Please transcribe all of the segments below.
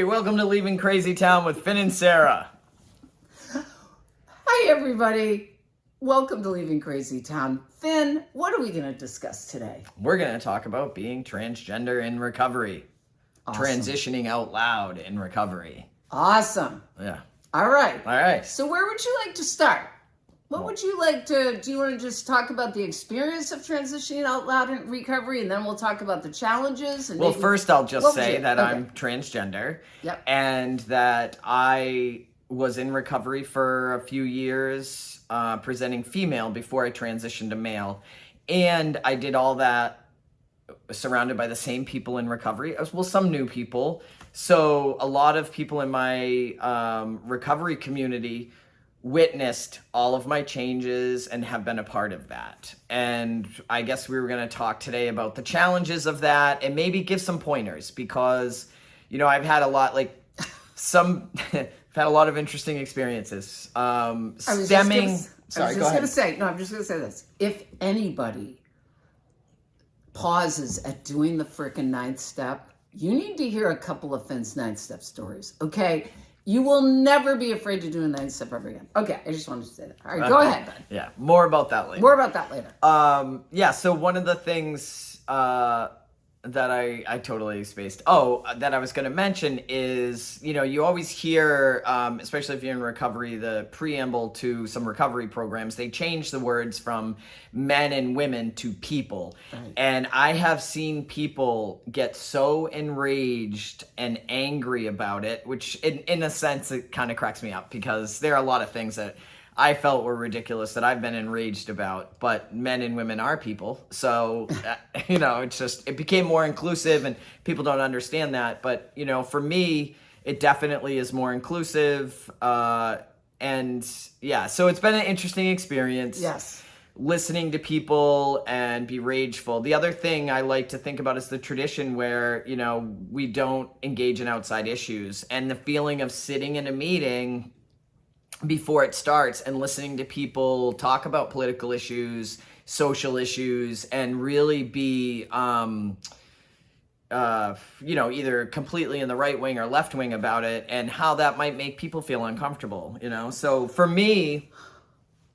welcome to Leaving CrazyTown with Finn and Sarah. Hi, everybody. Welcome to Leaving CrazyTown. Finn, what are we going to discuss today? We're going to talk about being transgender in recovery. Awesome. Transitioning out loud in recovery. Awesome. Yeah. All right. All right. So where would you like to start? What would you like to, do you want to just talk about the experience of transitioning out loud in recovery, and then we'll talk about the challenges? And Well, first I'll just say that Okay. I'm transgender. Yep. And that I was in recovery for a few years, presenting female before I transitioned to male. And I did all that surrounded by the same people in recovery, as well, some new people. So a lot of people in my recovery community witnessed all of my changes and have been a part of that. And I guess we were going to talk today about the challenges of that and maybe give some pointers because, you know, I've had a lot, like I've had a lot of interesting experiences. I'm just going to say this. If anybody pauses at doing the frickin' ninth step, you need to hear a couple of Finn's ninth step stories, okay? You will never be afraid to do a ninth step ever again. Okay, I just wanted to say that. All right, go ahead, Ben. Yeah, more about that later. Yeah, so one of the things that I totally spaced. That I was going to mention is, you know, you always hear, especially if you're in recovery, the preamble to some recovery programs, they change the words from men and women to people. Right. And I have seen people get so enraged and angry about it, which in a sense, it kind of cracks me up because there are a lot of things that I felt were ridiculous that I've been enraged about, but men and women are people. So, you know, it became more inclusive and people don't understand that. But, you know, for me, it definitely is more inclusive. And yeah, so it's been an interesting experience. Yes. Listening to people and be rageful. The other thing I like to think about is the tradition where, you know, we don't engage in outside issues and the feeling of sitting in a meeting before it starts and listening to people talk about political issues, social issues, and really be, you know, either completely in the right wing or left wing about it and how that might make people feel uncomfortable, you know? So for me...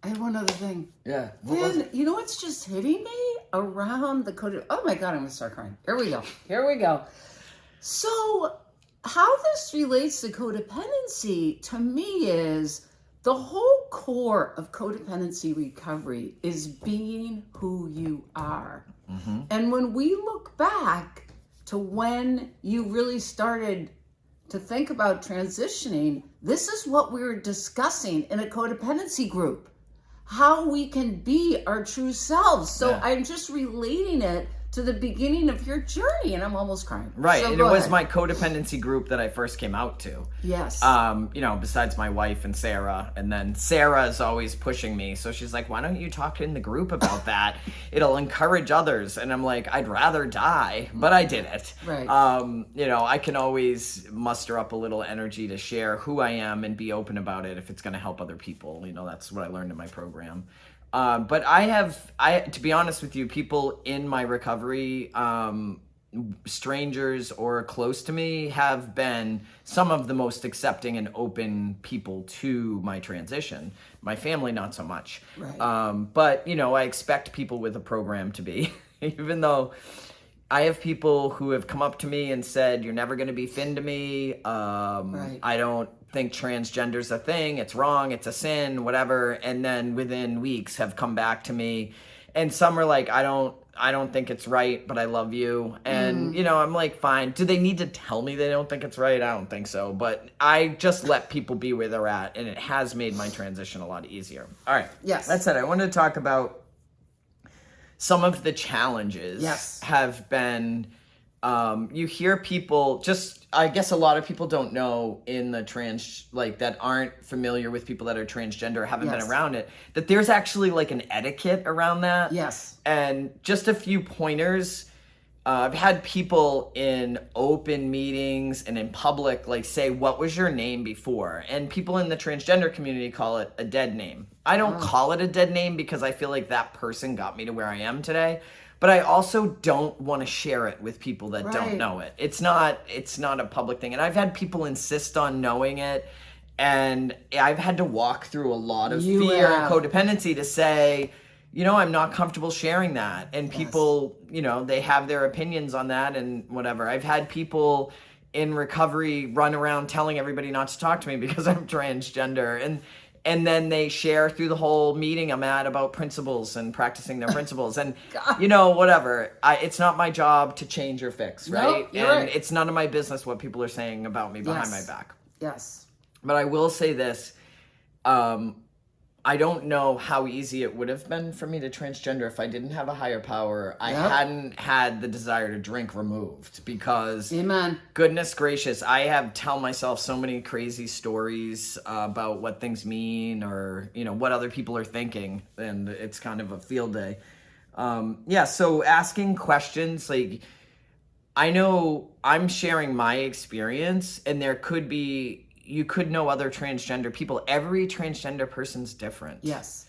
I have one other thing. Yeah. Then, you know what's just hitting me? Around the code. Oh my God, I'm going to start crying. Here we go. So how this relates to codependency to me is the whole core of codependency recovery is being who you are. Mm-hmm. And when we look back to when you really started to think about transitioning, this is what we were discussing in a codependency group. How we can be our true selves. So yeah. I'm just relating it to the beginning of your journey, and I'm almost crying. Right, so and it was my codependency group that I first came out to. Yes. You know, besides my wife and Sarah, and then Sarah is always pushing me, so she's like, why don't you talk in the group about that? It'll encourage others, and I'm like, I'd rather die, but I did it. Right. You know, I can always muster up a little energy to share who I am and be open about it if it's going to help other people. You know, that's what I learned in my program. But to be honest with you, people in my recovery, strangers or close to me, have been some of the most accepting and open people to my transition. My family, not so much. Right. But, you know, I expect people with a program to be, even though I have people who have come up to me and said, you're never going to be Finn to me. Right. I don't think transgender's a thing, it's wrong, it's a sin, whatever, and then within weeks have come back to me, and some are like, I don't think it's right, but I love you, and you know, I'm like, fine. Do they need to tell me they don't think it's right? I don't think so, but I just let people be where they're at, and it has made my transition a lot easier. All right. Yes. That said, I wanted to talk about some of the challenges. Yes. Have been, you hear people, I guess a lot of people don't know in the that aren't familiar with people that are transgender or haven't been around it, that there's actually like an etiquette around that. Yes. And just a few pointers. I've had people in open meetings and in public say, what was your name before? And people in the transgender community call it a dead name. I don't call it a dead name because I feel like that person got me to where I am today. but I also don't want to share it with people that Right. don't know it. It's not a public thing. And I've had people insist on knowing it, and I've had to walk through a lot of fear and codependency to say, I'm not comfortable sharing that. And people, they have their opinions on that and whatever. I've had people in recovery run around telling everybody not to talk to me because I'm transgender. And then they share through the whole meeting I'm at about principles and practicing their principles. And, whatever. It's not my job to change or fix, right? Nope, and it's none of my business what people are saying about me behind my back. Yes. But I will say this. I don't know how easy it would have been for me to transgender if I didn't have a higher power. I hadn't had the desire to drink removed because, Amen. Goodness gracious, I tell myself so many crazy stories about what things mean or, what other people are thinking. And it's kind of a field day. So asking questions, like, I know I'm sharing my experience and you could know other transgender people. Every transgender person's different. Yes.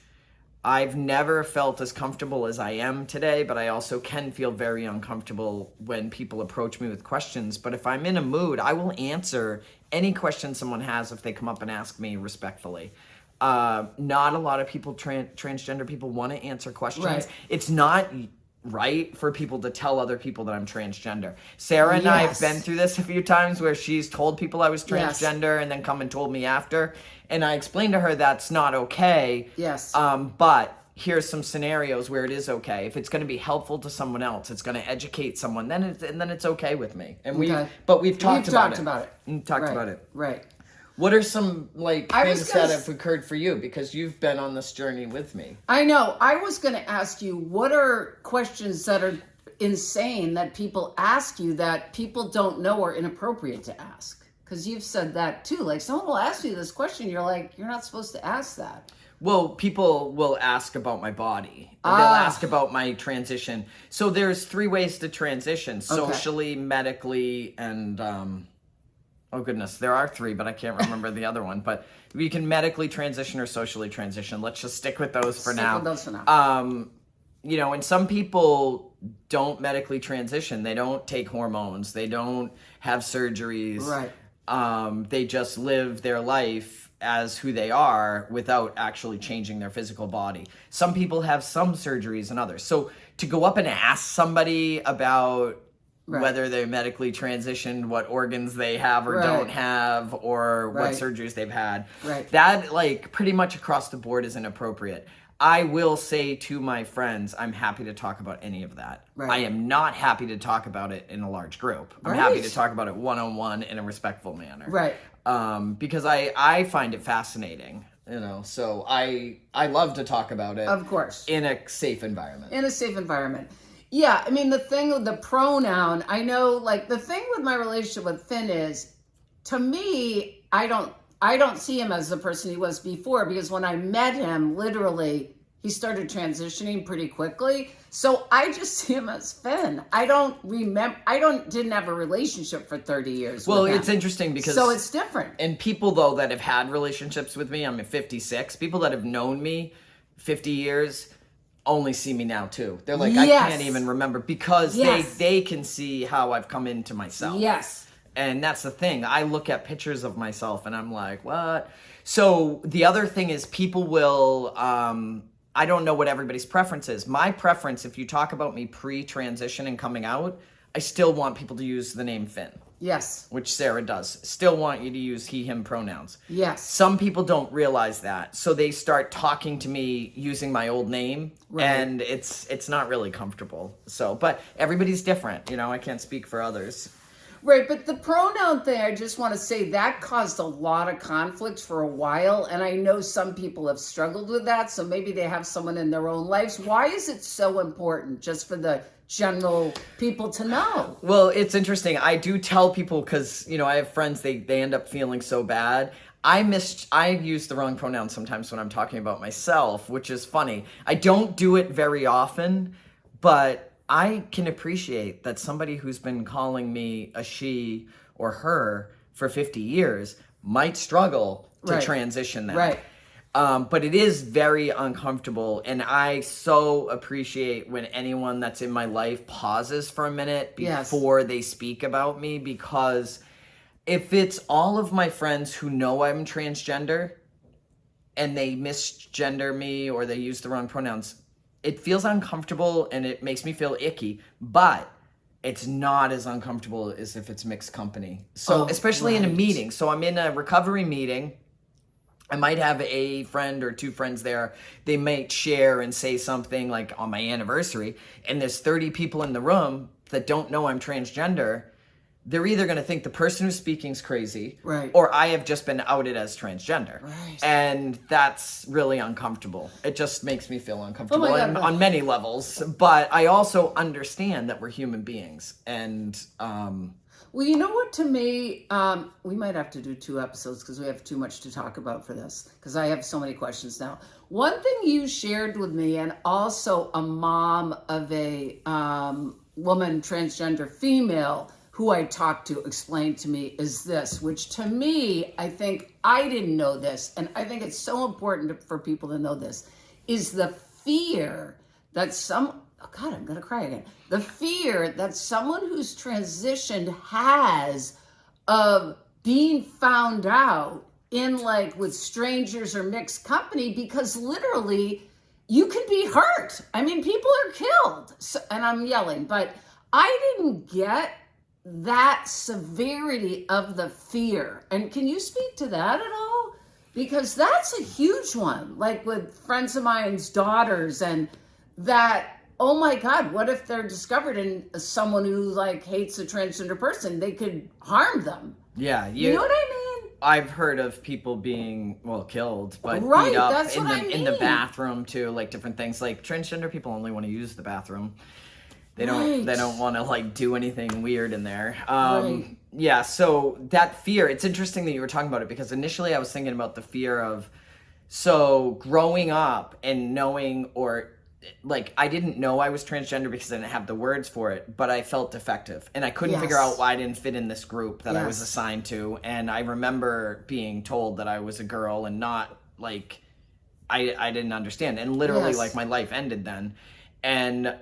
I've never felt as comfortable as I am today, but I also can feel very uncomfortable when people approach me with questions. But if I'm in a mood, I will answer any question someone has if they come up and ask me respectfully. Not a lot of people, transgender people, want to answer questions. Right. It's not right for people to tell other people that I'm transgender. Sarah and I have been through this a few times where she's told people I was transgender and then come and told me after. And I explained to her that's not okay. Yes. But here's some scenarios where it is okay. If it's going to be helpful to someone else, it's going to educate someone, then it's okay with me. And we've talked about it. We've talked about it. Right. What are some things that have occurred for you? Because you've been on this journey with me. I know. I was going to ask you, what are questions that are insane that people ask you that people don't know are inappropriate to ask? Because you've said that too. Like, someone will ask you this question, you're like, you're not supposed to ask that. Well, people will ask about my body. They'll ask about my transition. So there's 3 ways to transition: socially, medically, and oh goodness, there are 3, but I can't remember the other one. But you can medically transition or socially transition. Let's just stick with those for now. And some people don't medically transition. They don't take hormones. They don't have surgeries. Right. They just live their life as who they are without actually changing their physical body. Some people have some surgeries and others. So to go up and ask somebody about whether they medically transitioned, what organs they have or don't have, or what surgeries they've had, that pretty much across the board is inappropriate. I will say to my friends, I'm happy to talk about any of that. I am not happy to talk about it in a large group. I'm happy to talk about it one-on-one in a respectful manner. Because I find it fascinating, so I love to talk about it. Of course. In a safe environment. In a safe environment. Yeah, I mean, the thing with the pronoun, I know, the thing with my relationship with Finn is, to me, I don't see him as the person he was before, because when I met him, literally, he started transitioning pretty quickly. So I just see him as Finn. Didn't have a relationship for 30 years. Well, it's interesting because... So it's different. And people, though, that have had relationships with me, I'm at 56, people that have known me 50 years... only see me now too. They're like, I can't even remember, because they can see how I've come into myself. Yes. And that's the thing. I look at pictures of myself and I'm like, what? So the other thing is people will, I don't know what everybody's preference is. My preference, if you talk about me pre-transition and coming out, I still want people to use the name Finn. Yes. Which Sarah does. Still want you to use he, him pronouns. Yes. Some people don't realize that. So they start talking to me using my old name. And it's not really comfortable. So, but everybody's different. I can't speak for others. Right, but the pronoun thing, I just want to say that caused a lot of conflict for a while, and I know some people have struggled with that, so maybe they have someone in their own lives. Why is it so important just for the general people to know? Well, it's interesting. I do tell people, because, I have friends, they end up feeling so bad. I use the wrong pronouns sometimes when I'm talking about myself, which is funny. I don't do it very often, but I can appreciate that somebody who's been calling me a she or her for 50 years might struggle to transition that. But it is very uncomfortable, and I so appreciate when anyone that's in my life pauses for a minute before they speak about me, because if it's all of my friends who know I'm transgender and they misgender me or they use the wrong pronouns, it feels uncomfortable and it makes me feel icky, but it's not as uncomfortable as if it's mixed company. So especially in a meeting. So I'm in a recovery meeting. I might have a friend or two friends there. They might share and say something like on my anniversary, and there's 30 people in the room that don't know I'm transgender. They're either going to think the person who's speaking is crazy, or I have just been outed as transgender. And that's really uncomfortable. It just makes me feel uncomfortable on many levels. But I also understand that we're human beings. And well, you know what, to me, we might have to do 2 episodes because we have too much to talk about for this, because I have so many questions now. One thing you shared with me, and also a mom of a woman, transgender female, who I talked to, explained to me, is this, which to me, I think I didn't know this, and I think it's so important for people to know this, is the fear that God, I'm going to cry again. The fear that someone who's transitioned has of being found out in, like, with strangers or mixed company, because literally you can be hurt. I mean, people are killed. So, and I'm yelling, but I didn't get that severity of the fear. And can you speak to that at all? Because that's a huge one, like with friends of mine's daughters, and that, oh my God, what if they're discovered in someone who, like, hates a transgender person? They could harm them. Yeah. You know what I mean? I've heard of people being, killed, but beat up that's what I mean. In the bathroom too, like different things. Like transgender people only want to use the bathroom. They don't want to, like, do anything weird in there. Yeah, so that fear, it's interesting that you were talking about it, because initially I was thinking about the fear of, so growing up and knowing, or like, I didn't know I was transgender because I didn't have the words for it, but I felt defective, and I couldn't figure out why I didn't fit in this group that I was assigned to. And I remember being told that I was a girl, and not, like, I didn't understand, and literally like my life ended then. And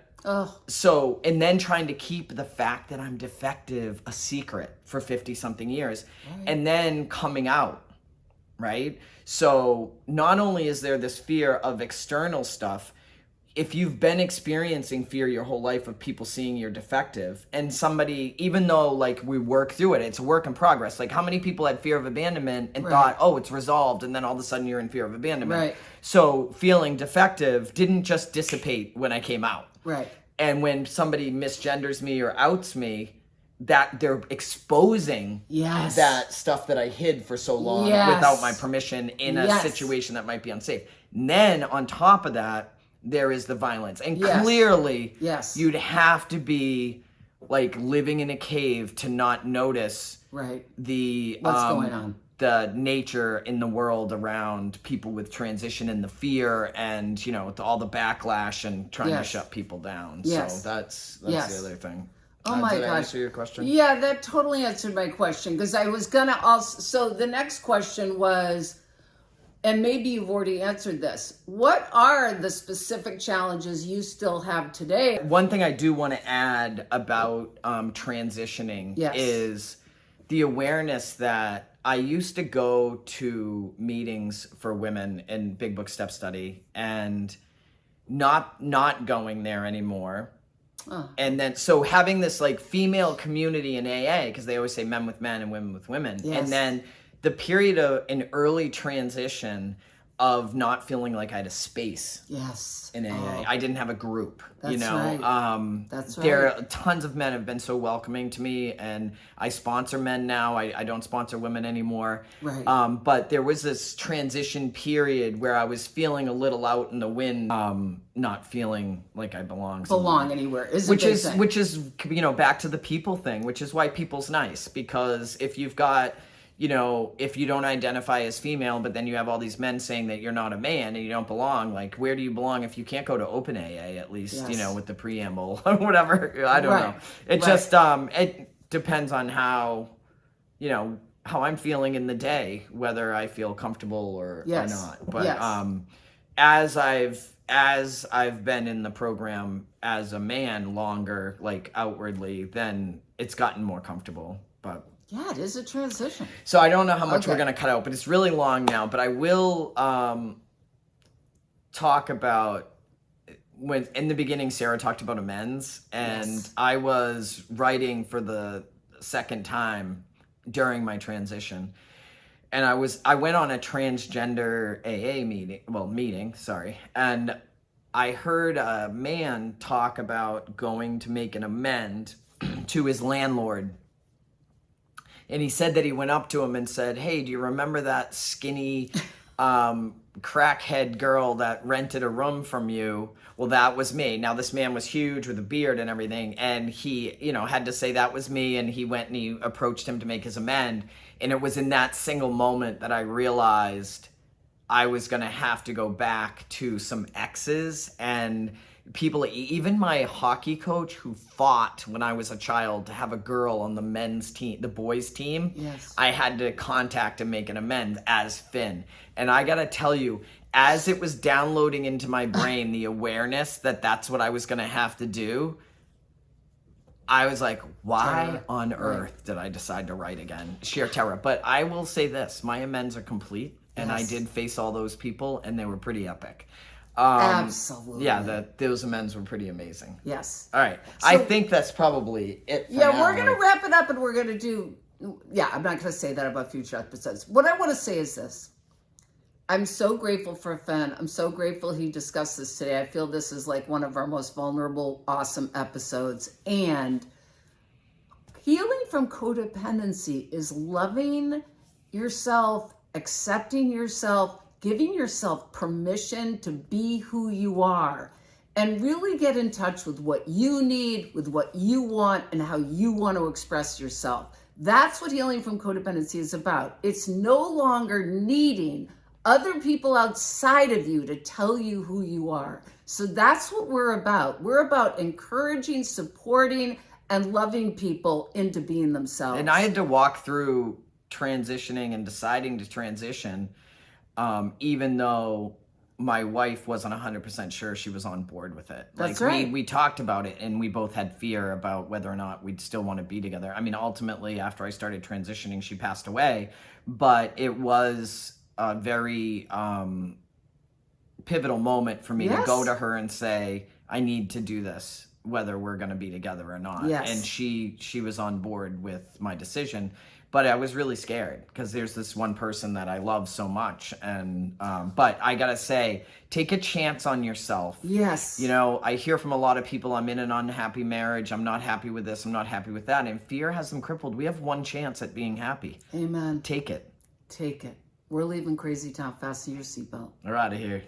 so, and then trying to keep the fact that I'm defective a secret for 50 something years, and then coming out, right? So not only is there this fear of external stuff, if you've been experiencing fear your whole life of people seeing you're defective, and somebody, even though, like, we work through it, it's a work in progress. Like, how many people had fear of abandonment and thought, oh, it's resolved, and then all of a sudden you're in fear of abandonment. So feeling defective didn't just dissipate when I came out. And when somebody misgenders me or outs me, that they're exposing that stuff that I hid for so long without my permission in a situation that might be unsafe. And then on top of that, there is the violence. And clearly, you'd have to be, like, living in a cave to not notice the what's going on, the nature in the world around people with transition, and the fear, and, you know, all the backlash and trying to shut people down. So that's the other thing. Oh my gosh. Did I answer your question? Yeah, that totally answered my question, because I was gonna also, so the next question was, and maybe you've already answered this, what are the specific challenges you still have today? One thing I do want to add about transitioning is the awareness that I used to go to meetings for women in Big Book Step Study, and not going there anymore. And then, so having this, like, female community in AA, because they always say men with men and women with women. And then the period of an early transition of not feeling like I had a space in AA. I didn't have a group, you know. That's right. There are tons of men have been so welcoming to me, and I sponsor men now. I don't sponsor women anymore. But there was this transition period where I was feeling a little out in the wind, not feeling like I belong anywhere. Which is, you know, back to the people thing, which is why people's nice, because if you've got, you know, if you don't identify as female, but then you have all these men saying that you're not a man and you don't belong, like, where do you belong if you can't go to open AA, at least, you know, with the preamble or whatever? I don't know. It just, it depends on how, you know, how I'm feeling in the day, whether I feel comfortable or not. But as I've been in the program as a man longer, like outwardly, then it's gotten more comfortable. But yeah, it is a transition. So I don't know how much we're gonna cut out, but it's really long now. But I will talk about when in the beginning Sarah talked about amends, and I was writing for the second time during my transition, and I went on a transgender AA meeting, and I heard a man talk about going to make an amend to his landlord. And he said that he went up to him and said, "Hey, do you remember that skinny crackhead girl that rented a room from you? Well, that was me." Now, this man was huge with a beard and everything, and he, had to say that was me, and he went and he approached him to make his amend. And it was in that single moment that I realized I was going to have to go back to some exes and people, even my hockey coach who fought when I was a child to have a girl on the men's team, the boys team. Yes. I had to contact and make an amends as Finn. And I got to tell you, as it was downloading into my brain, the awareness that that's what I was going to have to do, I was like, why on earth did I decide to write again? Sheer terror. But I will say this, my amends are complete. And I did face all those people, and they were pretty epic. Absolutely. Yeah, those amends were pretty amazing. Yes. All right. So, I think that's probably it for now. We're going to wrap it up, and we're going to do... Yeah, I'm not going to say that about future episodes. What I want to say is this. I'm so grateful for Finn. I'm so grateful he discussed this today. I feel this is like one of our most vulnerable, awesome episodes. And healing from codependency is loving yourself, accepting yourself, giving yourself permission to be who you are, and really get in touch with what you need, with what you want, and how you want to express yourself. That's what healing from codependency is about. It's no longer needing other people outside of you to tell you who you are. So that's what we're about. We're about encouraging, supporting, and loving people into being themselves. And I had to walk through transitioning and deciding to transition, even though my wife wasn't 100% sure she was on board with it. That's right. We talked about it, and we both had fear about whether or not we'd still want to be together. I mean, ultimately, after I started transitioning, she passed away, but it was a very pivotal moment for me to go to her and say, I need to do this, whether we're going to be together or not. Yes. And she was on board with my decision. But I was really scared because there's this one person that I love so much. And but I got to say, take a chance on yourself. Yes. I hear from a lot of people, I'm in an unhappy marriage. I'm not happy with this. I'm not happy with that. And fear has them crippled. We have one chance at being happy. Amen. Take it. Take it. We're leaving CrazyTown. Fasten your seatbelt. We're out of here.